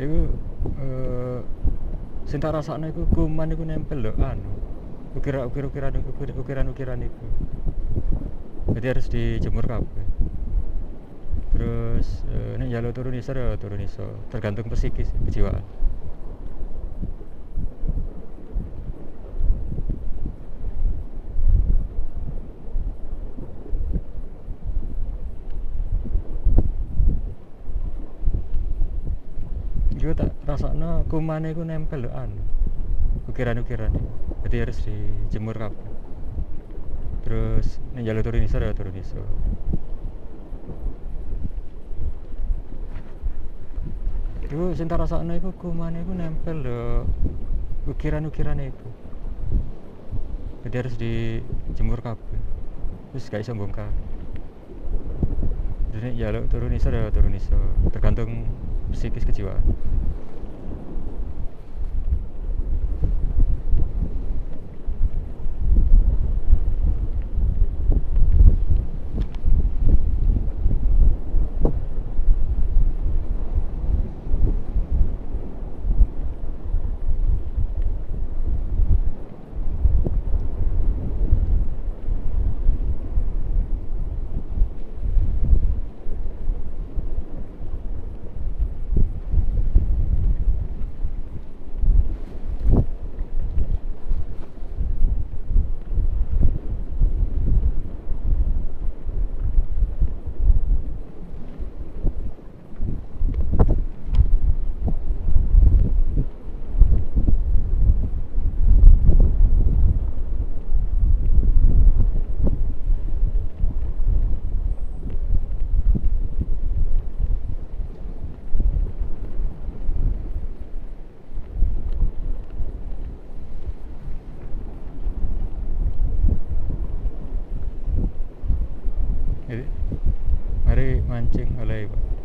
Iku sing tak rasakno iku kuman iku nempel lho anu. Ukiran-ukiran iku. Jadi harus dijemur kabeh. Terus nek njaluk turun isor ya turun isor, tergantung psikis kejiwaan. Iku tak rasakno kumane iku nempel lho anu. Ukiran-ukiran iku. Jadi harus dijemur kabeh. Terus nek njaluk turun isor ya turun isor. Iku sing tak rasakno iku kumane iku nempel lho ukiran-ukirane iku. Jadi harus dijemur kabeh. Terus gak iso bongkar. Jadi njaluk turun isor ya turun isor, tergantung psikis kejiwaan. Jadi mari mancing oleh Pak.